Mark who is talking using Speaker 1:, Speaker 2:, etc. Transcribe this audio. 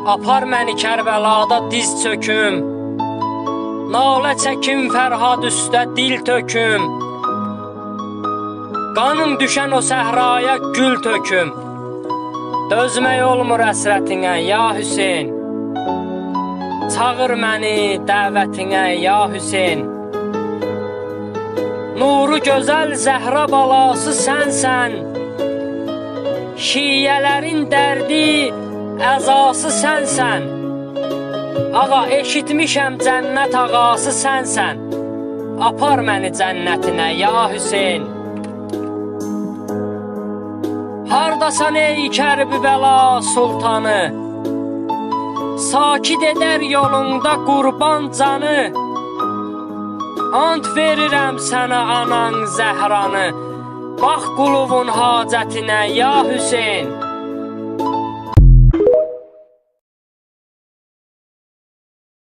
Speaker 1: Apar məni Kərbəlada diz çöküm, nalə çəkim Fərhad üstə dil töküm. Qanım düşən o səhraya gül töküm. Dözmək olmur əsrətinə ya Hüseyn. Çağır məni dəvətinə ya Hüseyn. Nuru gözəl Zəhra balası sənsən. Şiyələrin dərdi əzası sənsən. Ağa eşitmişəm cənnət ağası sənsən. Apar məni cənnətinə ya Hüseyn. Hardasan ey Kərbəla sultanı, sakit edər yolunda qurban canı. Ant verirəm sənə anan Zəhranı, bax quluvun hacətinə ya Hüseyn.